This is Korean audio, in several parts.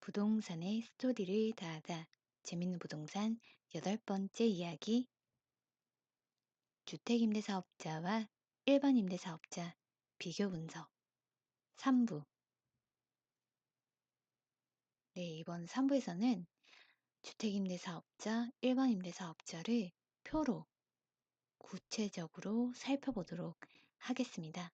부동산의 스토리를 다하다. 재밌는 부동산 8번째 이야기. 주택임대사업자와 일반 임대사업자 비교 분석 3부. 네, 이번 3부에서는 주택임대사업자, 일반 임대사업자를 표로 구체적으로 살펴보도록 하겠습니다.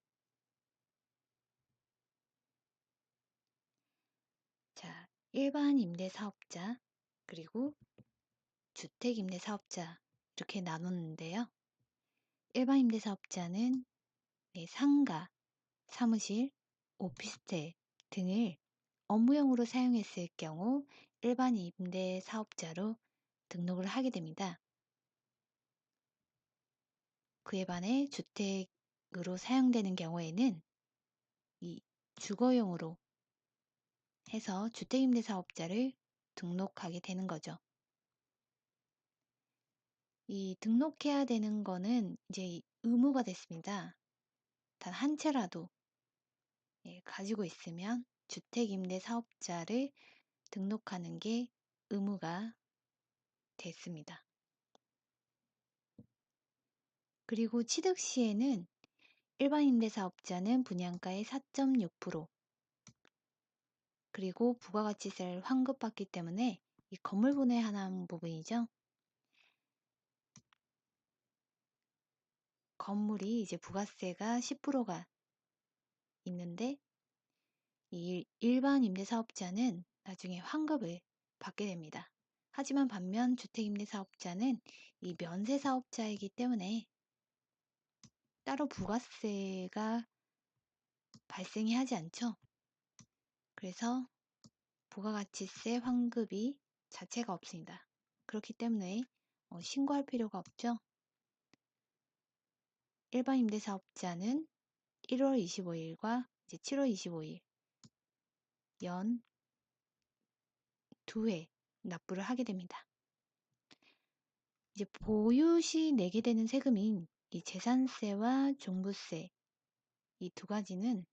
자, 일반 임대사업자 그리고 주택임대사업자 이렇게 나눴는데요. 일반 임대사업자는 상가, 사무실, 오피스텔 등을 업무용으로 사용했을 경우 일반 임대 사업자로 등록을 하게 됩니다. 그에 반해 주택으로 사용되는 경우에는 이 주거용으로 해서 주택임대사업자를 등록하게 되는 거죠. 이 등록해야 되는 거는 이제 의무가 됐습니다. 단 한 채라도 가지고 있으면 주택임대사업자를 등록하는 게 의무가 됐습니다. 그리고 취득 시에는 일반 임대사업자는 분양가의 4.6% 그리고 부가가치세를 환급받기 때문에 이 건물분에 한한 부분이죠. 건물이 이제 부가세가 10%가 있는데 이 일반 임대사업자는 나중에 환급을 받게 됩니다. 하지만 반면 주택임대사업자는 이 면세사업자이기 때문에 따로 부가세가 발생이 하지 않죠. 그래서 부가가치세 환급이 자체가 없습니다. 그렇기 때문에 신고할 필요가 없죠. 일반 임대사업자는 1월 25일과 이제 7월 25일 연 2회 납부를 하게 됩니다. 이제 보유 시 내게 되는 세금인 이 재산세와 종부세 이 두 가지는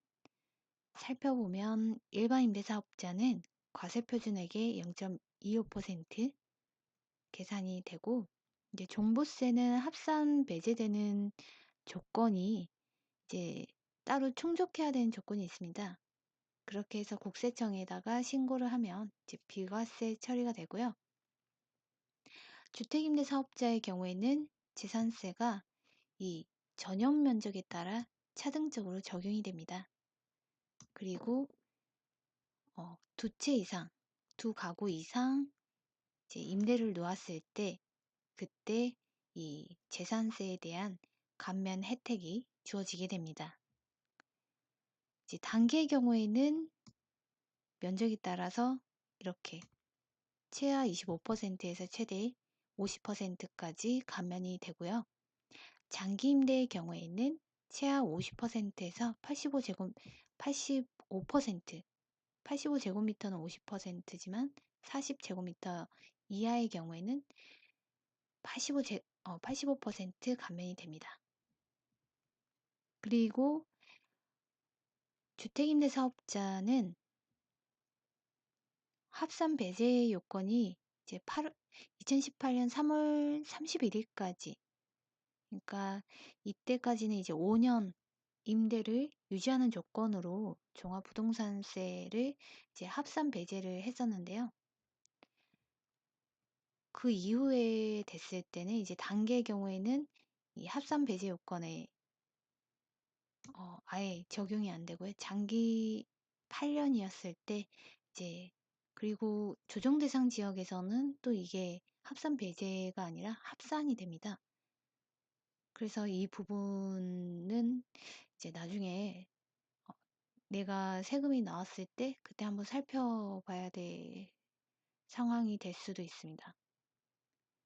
살펴보면 일반 임대사업자는 과세표준액의 0.25% 계산이 되고 이제 종부세는 합산 배제되는 조건이 이제 따로 충족해야 되는 조건이 있습니다. 그렇게 해서 국세청에다가 신고를 하면 이제 비과세 처리가 되고요. 주택임대사업자의 경우에는 재산세가 이 전용 면적에 따라 차등적으로 적용이 됩니다. 그리고 두 채 이상, 두 가구 이상 이제 임대를 놓았을 때 그때 이 재산세에 대한 감면 혜택이 주어지게 됩니다. 이제 단계의 경우에는 면적에 따라서 이렇게 최하 25%에서 최대 50%까지 감면이 되고요. 장기 임대의 경우에는 최하 50%에서 85제곱미터는 50%지만 40제곱미터 이하의 경우에는 85% 감면이 됩니다. 그리고 주택임대사업자는 합산 배제 요건이 이제 2018년 3월 31일까지 그러니까 이때까지는 이제 5년 임대를 유지하는 조건으로 종합부동산세를 이제 합산 배제를 했었는데요. 그 이후에 됐을 때는 이제 단계의 경우에는 이 합산 배제 요건에 아예 적용이 안 되고요. 장기 8년이었을 때 이제 그리고 조정 대상 지역에서는 또 이게 합산 배제가 아니라 합산이 됩니다. 그래서 이 부분은 이제 나중에 내가 세금이 나왔을 때 그때 한번 살펴봐야 될 상황이 될 수도 있습니다.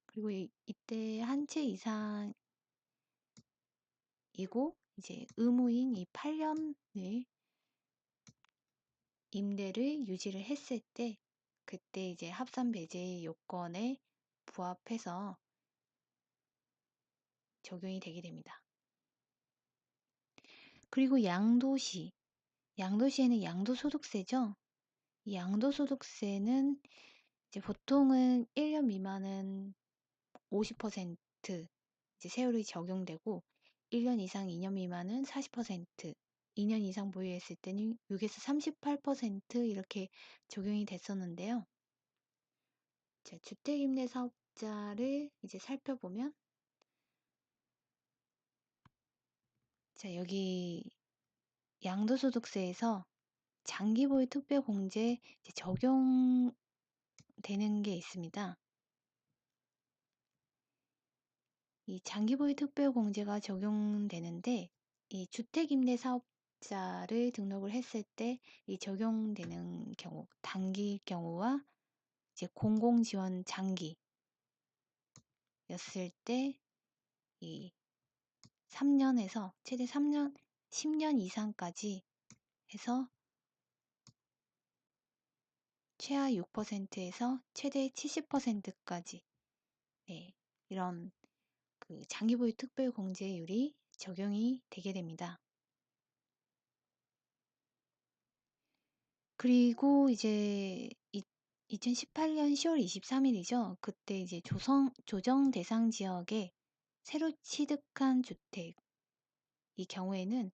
그리고 이때 한 채 이상이고 이제 의무인 이 8년을 임대를 유지를 했을 때 그때 이제 합산 배제 요건에 부합해서 적용이 되게 됩니다. 그리고 양도시에는 양도소득세죠. 이 양도소득세는 이제 보통은 1년 미만은 50% 이제 세율이 적용되고 1년 이상 2년 미만은 40%, 2년 이상 보유했을 때는 6에서 38% 이렇게 적용이 됐었는데요. 자, 주택임대사업자를 이제 살펴보면 자, 여기 양도소득세에서 장기보유 특별공제 적용되는 게 있습니다. 이 장기보유 특별공제가 적용되는데 이 주택임대사업자를 등록을 했을 때 이 적용되는 경우 단기일 경우와 이제 공공지원 장기였을 때 이 3년에서 최대 3년, 10년 이상까지 해서 최하 6%에서 최대 70%까지 네, 이런 그 장기보유 특별공제율이 적용이 되게 됩니다. 그리고 이제 2018년 10월 23일이죠. 그때 이제 조정 대상 지역에 새로 취득한 주택 이 경우에는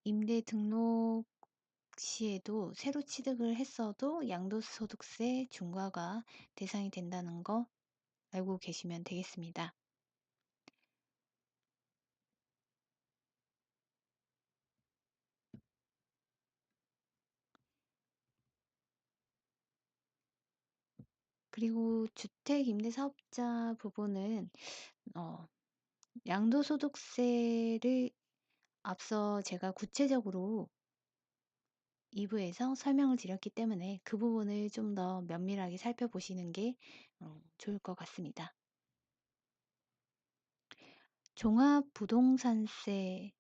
임대 등록 시에도 새로 취득을 했어도 양도소득세 중과가 대상이 된다는 거 알고 계시면 되겠습니다. 그리고 주택임대사업자 부분은 양도소득세를 앞서 제가 구체적으로 2부에서 설명을 드렸기 때문에 그 부분을 좀 더 면밀하게 살펴보시는 게 좋을 것 같습니다. 종합부동산세,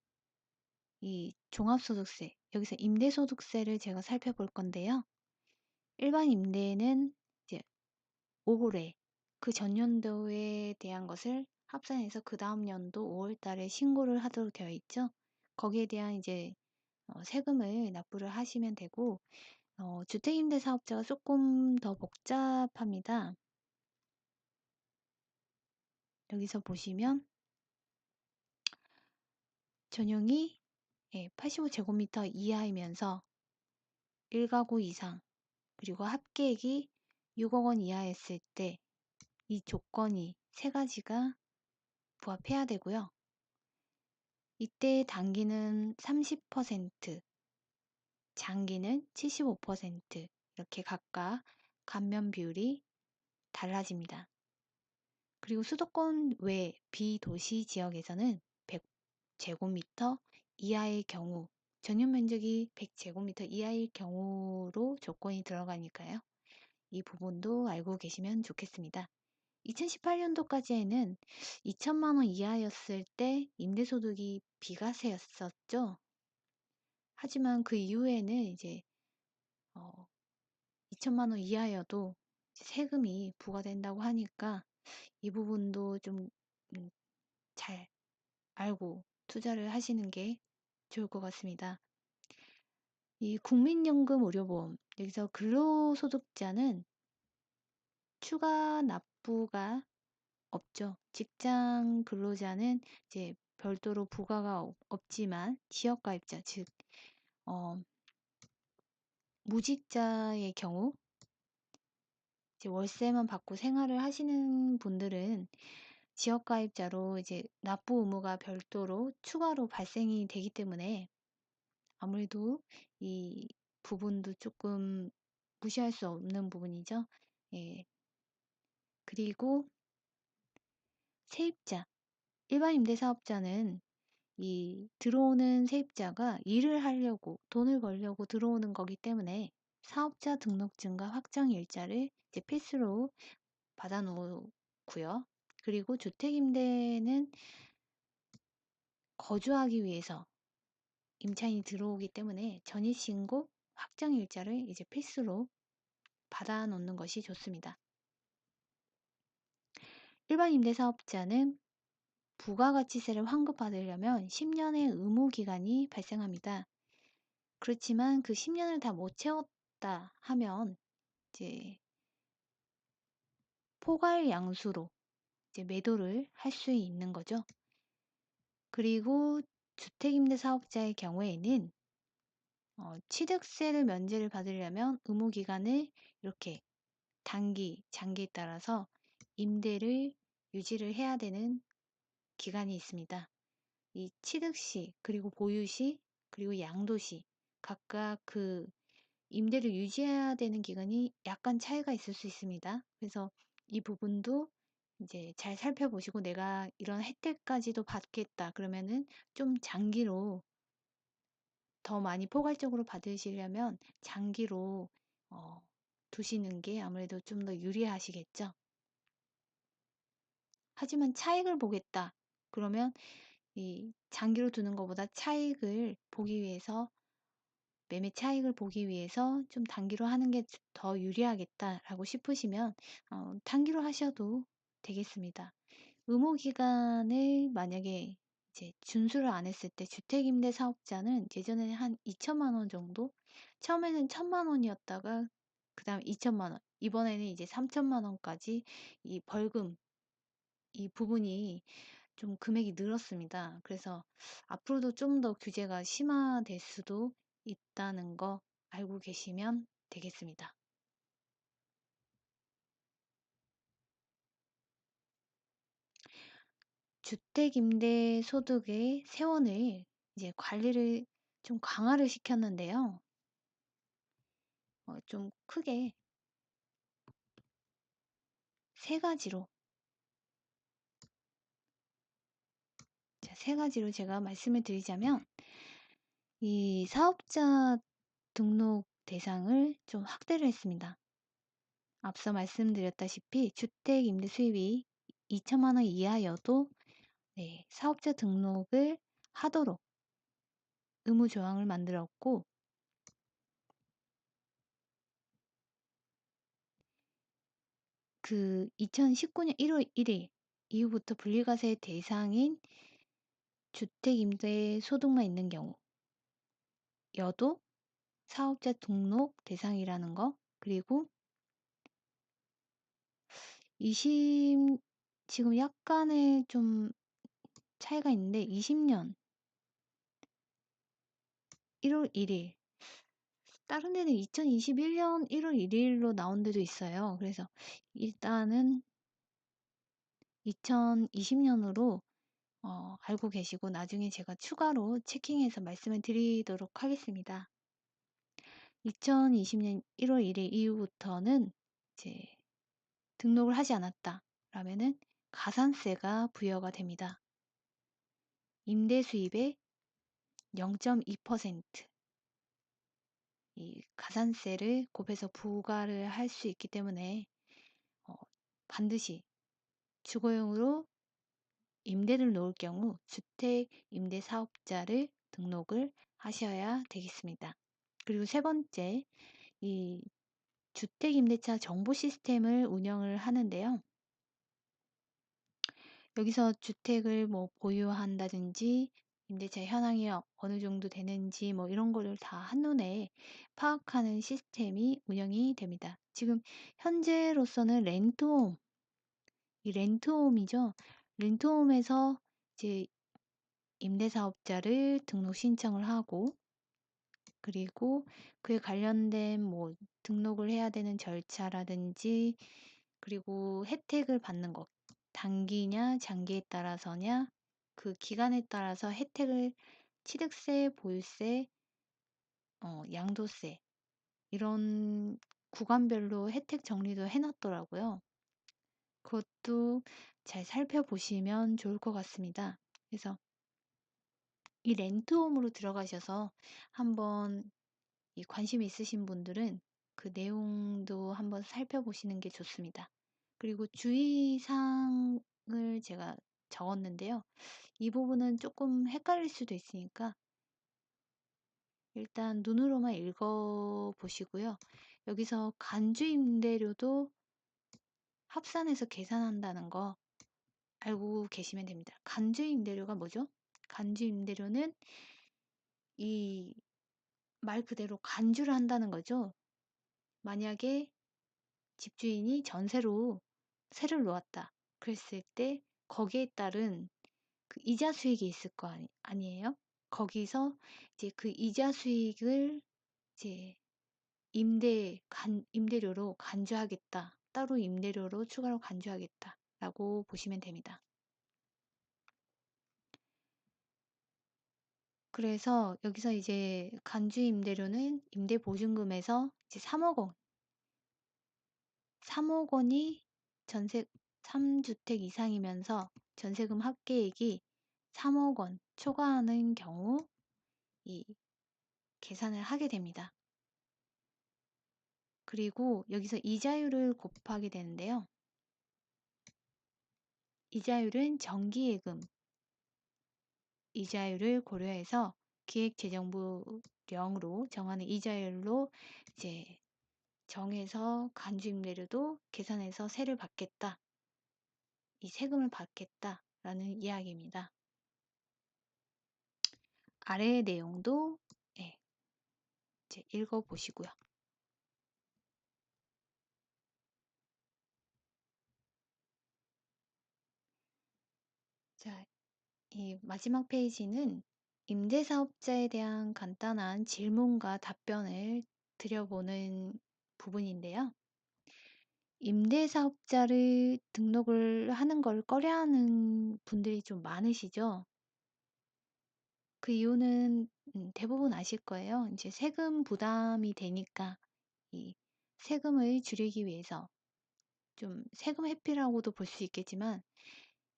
이 종합소득세, 여기서 임대소득세를 제가 살펴볼 건데요. 일반 임대는 이제 올해 그 전년도에 대한 것을 합산해서 그 다음 연도 5월 달에 신고를 하도록 되어 있죠. 거기에 대한 이제 세금을 납부를 하시면 되고 주택임대 사업자가 조금 더 복잡합니다. 여기서 보시면 전용이 85제곱미터 이하이면서 1가구 이상 그리고 합계액이 6억 원 이하였을 때 이 조건이 세 가지가 부합해야 되고요. 이때 단기는 30%, 장기는 75% 이렇게 각각 감면 비율이 달라집니다. 그리고 수도권 외 비도시 지역에서는 100제곱미터 이하의 경우, 전용 면적이 100제곱미터 이하의 경우로 조건이 들어가니까요. 이 부분도 알고 계시면 좋겠습니다. 2018년도까지에는 2천만 원 이하였을 때 임대소득이 비과세였었죠. 하지만 그 이후에는 이제 2천만 원 이하여도 세금이 부과된다고 하니까 이 부분도 좀 잘 알고 투자를 하시는 게 좋을 것 같습니다. 이 국민연금 의료보험, 여기서 근로소득자는 추가 납부가 없죠. 직장 근로자는 이제 별도로 부과가 없지만 지역가입자, 즉 무직자의 경우 이제 월세만 받고 생활을 하시는 분들은 지역가입자로 이제 납부 의무가 별도로 추가로 발생이 되기 때문에 아무래도 이 부분도 조금 무시할 수 없는 부분이죠. 예. 그리고 세입자, 일반 임대사업자는 이 들어오는 세입자가 일을 하려고 돈을 벌려고 들어오는 거기 때문에 사업자 등록증과 확정 일자를 이제 필수로 받아 놓고요. 그리고 주택임대는 거주하기 위해서 임차인이 들어오기 때문에 전입신고 확정 일자를 이제 필수로 받아 놓는 것이 좋습니다. 일반 임대사업자는 부가가치세를 환급받으려면 10년의 의무기간이 발생합니다. 그렇지만 그 10년을 다 못 하겠다 하면 이제 포괄 양수로 이제 매도를 할 수 있는 거죠. 그리고 주택임대사업자의 경우에는 취득세를 면제를 받으려면 의무 기간을 이렇게 단기, 장기에 따라서 임대를 유지를 해야 되는 기간이 있습니다. 이 취득시, 그리고 보유시, 그리고 양도시 각각 그 임대를 유지해야 되는 기간이 약간 차이가 있을 수 있습니다. 그래서 이 부분도 이제 잘 살펴보시고 내가 이런 혜택까지도 받겠다 그러면은 좀 장기로 더 많이 포괄적으로 받으시려면 장기로 어, 두시는 게 아무래도 좀 더 유리하시겠죠. 하지만 차익을 보겠다. 그러면 이 장기로 두는 것보다 차익을 보기 위해서 매매 차익을 보기 위해서 좀 단기로 하는 게 더 유리하겠다라고 싶으시면 단기로 하셔도 되겠습니다. 의무 기간을 만약에 이제 준수를 안 했을 때 주택임대 사업자는 예전에는 한 2천만 원 정도 처음에는 1천만 원이었다가 그다음 2천만 원 이번에는 이제 3천만 원까지 이 벌금 이 부분이 좀 금액이 늘었습니다. 그래서 앞으로도 좀 더 규제가 심화될 수도 있다는 거 알고 계시면 되겠습니다. 주택임대소득의 세원을 이제 관리를 좀 강화를 시켰는데요. 좀 크게 세 가지로, 자, 세 가지로 제가 말씀을 드리자면, 이 사업자 등록 대상을 좀 확대를 했습니다. 앞서 말씀드렸다시피 주택 임대 수입이 2천만 원 이하여도 네, 사업자 등록을 하도록 의무 조항을 만들었고 그 2019년 1월 1일 이후부터 분리과세 대상인 주택 임대 소득만 있는 경우여도 사업자 등록 대상이라는 거 그리고 20 지금 약간의 좀 차이가 있는데 20년 1월 1일 다른 데는 2021년 1월 1일로 나온 데도 있어요. 그래서 일단은 2020년으로 알고 계시고 나중에 제가 추가로 체킹해서 말씀을 드리도록 하겠습니다. 2020년 1월 1일 이후부터는 이제 등록을 하지 않았다 라면은 가산세가 부여가 됩니다. 임대 수입의 0.2%이 가산세를 곱해서 부과를 할 수 있기 때문에 어, 반드시 주거용으로 임대를 놓을 경우 주택 임대 사업자를 등록을 하셔야 되겠습니다. 그리고 세 번째, 이 주택 임대차 정보 시스템을 운영을 하는데요. 여기서 주택을 뭐 보유한다든지 임대차 현황이 어느 정도 되는지 뭐 이런 거를 다 한눈에 파악하는 시스템이 운영이 됩니다. 지금 현재로서는 렌트홈, 이 렌트홈이죠. 렌트홈에서 이제 임대사업자를 등록 신청을 하고 그리고 그에 관련된 뭐 등록을 해야 되는 절차라든지 그리고 혜택을 받는 것 단기냐 장기에 따라서냐 그 기간에 따라서 혜택을 취득세, 보유세, 양도세 이런 구간별로 혜택 정리도 해놨더라고요. 그것도 잘 살펴보시면 좋을 것 같습니다. 그래서 이 렌트홈으로 들어가셔서 한번 이 관심 있으신 분들은 그 내용도 한번 살펴보시는 게 좋습니다. 그리고 주의사항을 제가 적었는데요. 이 부분은 조금 헷갈릴 수도 있으니까 일단 눈으로만 읽어 보시고요. 여기서 간주 임대료도 합산해서 계산한다는 거 알고 계시면 됩니다. 간주 임대료가 뭐죠? 간주 임대료는 이 말 그대로 간주를 한다는 거죠. 만약에 집주인이 전세로 세를 놓았다. 그랬을 때 거기에 따른 그 이자 수익이 있을 거 아니에요? 거기서 이제 그 이자 수익을 이제 임대료로 간주하겠다. 따로 임대료로 추가로 간주하겠다. 라고 보시면 됩니다. 그래서 여기서 이제 간주 임대료는 임대보증금에서 이제 3억 원, 3억 원이 전세 3주택 이상이면서 전세금 합계액이 3억 원 초과하는 경우 이 계산을 하게 됩니다. 그리고 여기서 이자율을 곱하게 되는데요. 이자율은 정기예금 이자율을 고려해서 기획재정부령으로 정하는 이자율로 이제 정해서 간주임대료도 계산해서 세를 받겠다. 이 세금을 받겠다라는 이야기입니다. 아래의 내용도 네, 이제 읽어보시고요. 자, 이 마지막 페이지는 임대사업자에 대한 간단한 질문과 답변을 드려보는 부분인데요. 임대사업자를 등록을 하는 걸 꺼려하는 분들이 좀 많으시죠? 그 이유는 대부분 아실 거예요. 이제 세금 부담이 되니까 이 세금을 줄이기 위해서 좀 세금 회피라고도 볼 수 있겠지만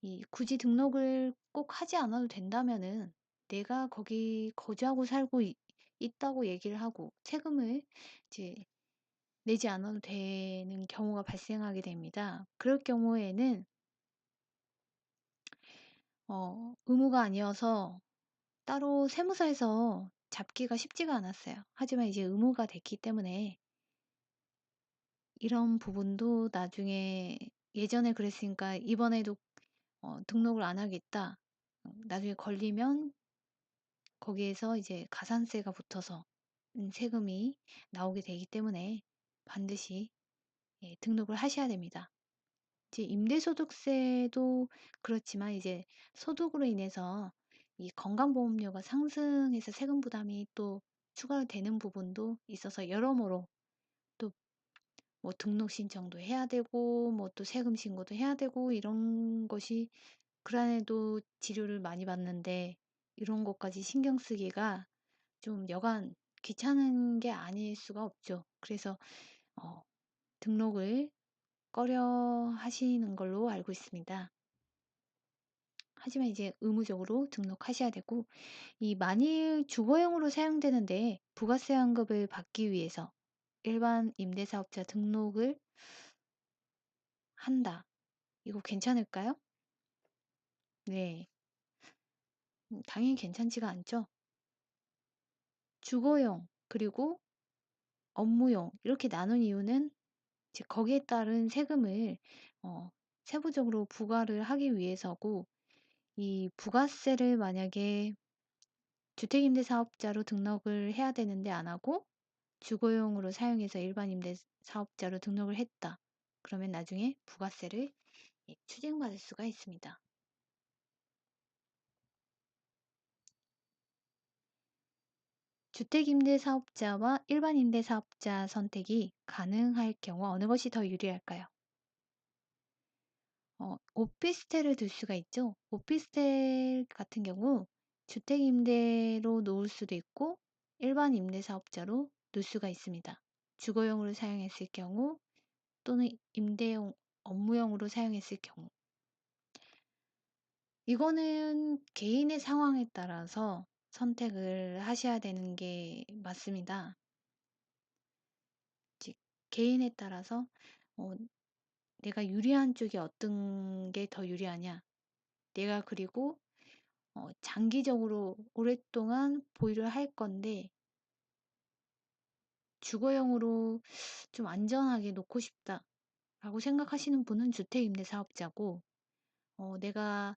이 굳이 등록을 꼭 하지 않아도 된다면은 내가 거기 거주하고 살고 있다고 얘기를 하고 세금을 이제 내지 않아도 되는 경우가 발생하게 됩니다. 그럴 경우에는 의무가 아니어서 따로 세무서에서 잡기가 쉽지가 않았어요. 하지만 이제 의무가 됐기 때문에 이런 부분도 나중에 예전에 그랬으니까 이번에도 등록을 안 하겠다. 나중에 걸리면 거기에서 이제 가산세가 붙어서 세금이 나오게 되기 때문에 반드시 예, 등록을 하셔야 됩니다. 이제 임대소득세도 그렇지만 이제 소득으로 인해서 이 건강보험료가 상승해서 세금 부담이 또 추가로 되는 부분도 있어서 여러모로 또 뭐 등록 신청도 해야 되고 뭐 또 세금 신고도 해야 되고 이런 것이 그간에도 치료를 많이 받는데 이런 것까지 신경 쓰기가 좀 여간 귀찮은 게 아닐 수가 없죠. 그래서 어, 등록을 꺼려 하시는 걸로 알고 있습니다. 하지만 이제 의무적으로 등록하셔야 되고 이 만일 주거용으로 사용되는데 부가세 환급을 받기 위해서 일반 임대사업자 등록을 한다. 이거 괜찮을까요? 네. 당연히 괜찮지가 않죠. 주거용 그리고 업무용 이렇게 나눈 이유는 이제 거기에 따른 세금을 어, 세부적으로 부과를 하기 위해서고 이 부가세를 만약에 주택임대사업자로 등록을 해야 되는데 안 하고 주거용으로 사용해서 일반 임대사업자로 등록을 했다. 그러면 나중에 부가세를 예, 추징받을 수가 있습니다. 주택임대사업자와 일반 임대사업자 선택이 가능할 경우 어느 것이 더 유리할까요? 오피스텔을 둘 수가 있죠. 오피스텔 같은 경우 주택 임대로 놓을 수도 있고 일반 임대사업자로 놓을 수가 있습니다. 주거용으로 사용했을 경우 또는 임대용, 업무용으로 사용했을 경우. 이거는 개인의 상황에 따라서 선택을 하셔야 되는 게 맞습니다. 즉, 개인에 따라서 어, 내가 유리한 쪽이 어떤 게 더 유리하냐. 내가 그리고 장기적으로 오랫동안 보유를 할 건데 주거용으로 좀 안전하게 놓고 싶다라고 생각하시는 분은 주택임대사업자고 내가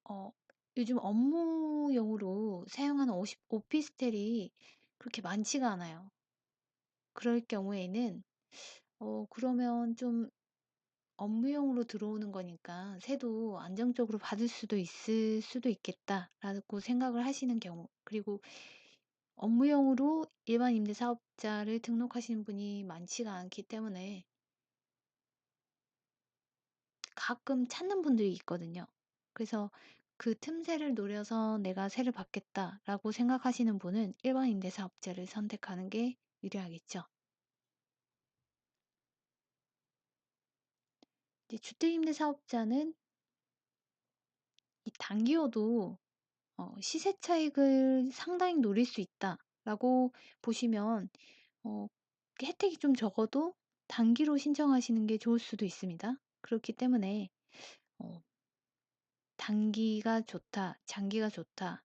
어, 요즘 업무용으로 사용하는 오피스텔이 그렇게 많지가 않아요. 그럴 경우에는 그러면 좀 업무용으로 들어오는 거니까 새도 안정적으로 받을 수도 있을 수도 있겠다라고 생각을 하시는 경우, 그리고 업무용으로 일반 임대사업자를 등록하시는 분이 많지가 않기 때문에 가끔 찾는 분들이 있거든요. 그래서 그 틈새를 노려서 '내가 새를 받겠다.'라고 생각하시는 분은 일반 임대사업자를 선택하는 게 유리하겠죠. 이제 주택임대사업자는 이 단기여도 '시세 차익을 상당히 노릴 수 있다.'라고 보시면 어 혜택이 좀 적어도 단기로 신청하시는 게 좋을 수도 있습니다. 그렇기 때문에 어 '단기가 좋다. 장기가 좋다.'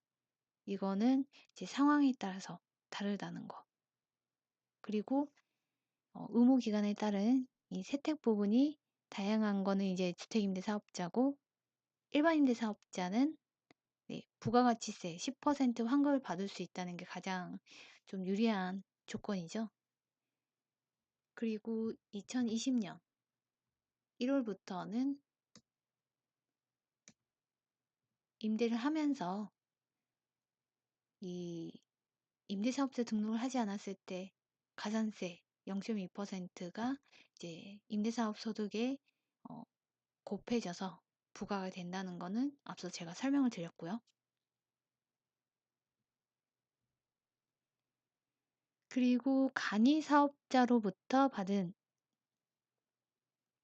이거는 이제 상황에 따라서 다르다는 거. 그리고 의무 기간에 따른 이 세택 부분이 다양한 거는 이제 주택임대 사업자고, 일반 임대 사업자는 네 부가가치세 10% 환급을 받을 수 있다는 게 가장 좀 유리한 조건이죠. 그리고 2020년 1 월부터는 임대를 하면서 이 임대사업자 등록을 하지 않았을 때 가산세 0.2%가 이제 임대사업 소득에 어 곱해져서 부과가 된다는 거는 앞서 제가 설명을 드렸고요. 그리고 간이 사업자로부터 받은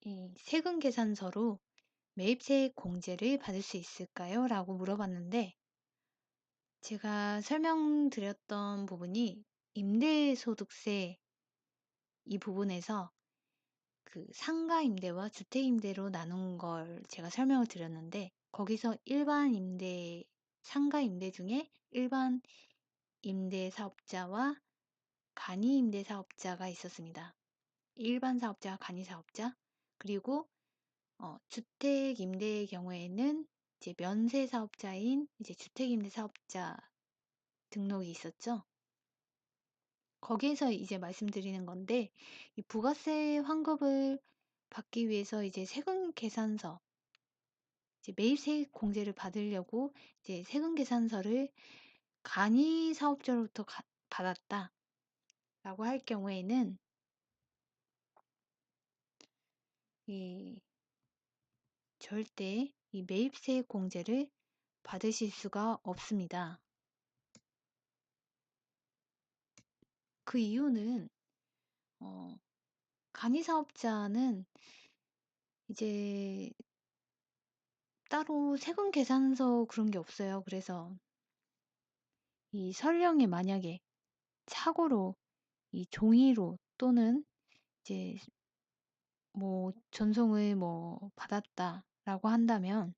이 세금 계산서로 매입세액 공제를 받을 수 있을까요? 라고 물어봤는데, 제가 설명드렸던 부분이 임대소득세 이 부분에서 그 상가 임대와 주택 임대로 나눈 걸 제가 설명을 드렸는데, 거기서 일반 임대, 상가 임대 중에 일반 임대 사업자와 간이 임대 사업자가 있었습니다. 일반 사업자, 간이 사업자. 그리고 주택 임대의 경우에는 이제 면세 사업자인 이제 주택 임대 사업자 등록이 있었죠. 거기에서 이제 말씀드리는 건데, 이 부가세 환급을 받기 위해서 이제 세금 계산서, 이제 매입세액 공제를 받으려고 이제 세금 계산서를 간이 사업자로부터 받았다라고 할 경우에는 이 절대 이 매입세액 공제를 받으실 수가 없습니다. 그 이유는 어, 간이 사업자는 이제 따로 세금 계산서 그런 게 없어요. 그래서 이 설령에 만약에 착오로 이 종이로 또는 이제 뭐 전송을 뭐 받았다라고 한다면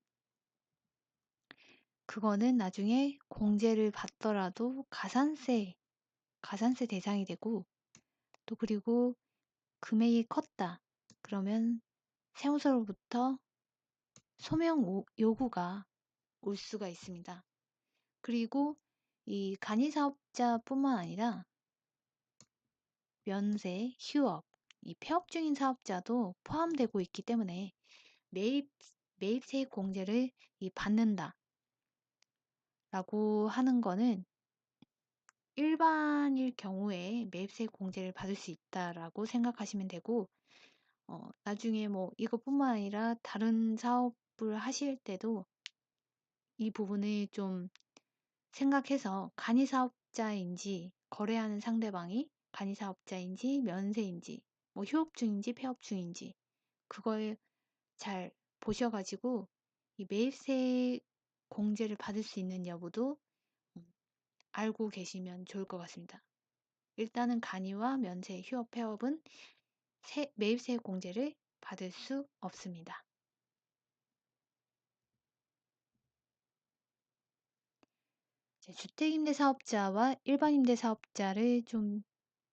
그거는 나중에 공제를 받더라도 가산세 대상이 되고, 또 그리고 금액이 컸다 그러면 세무서로부터 소명 요구가 올 수가 있습니다. 그리고 이 간이사업자뿐만 아니라 면세, 휴업, 이 폐업 중인 사업자도 포함되고 있기 때문에 매입 매입세액 공제를 이 받는다라고 하는 거는 일반일 경우에 매입세액 공제를 받을 수 있다라고 생각하시면 되고, 나중에 뭐 이것뿐만 아니라 다른 사업을 하실 때도 이 부분을 좀 생각해서 간이사업자인지, 거래하는 상대방이 간이사업자인지 면세인지 뭐 휴업 중인지 폐업 중인지 그걸 잘 보셔 가지고 이 매입세 공제를 받을 수 있는 여부도 음 알고 계시면 좋을 것 같습니다. 일단은 간이와 면세, 휴업, 폐업은 매입세 공제를 받을 수 없습니다. 이제 주택임대사업자와 일반임대사업자를 좀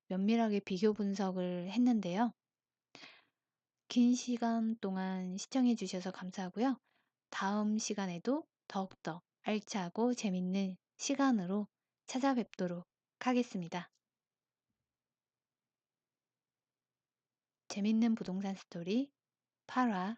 면밀하게 비교 분석을 했는데요. 긴 시간 동안 시청해 주셔서 감사하고요. 다음 시간에도 더욱더 알차고 재밌는 시간으로 찾아뵙도록 하겠습니다. 재밌는 부동산 스토리 8화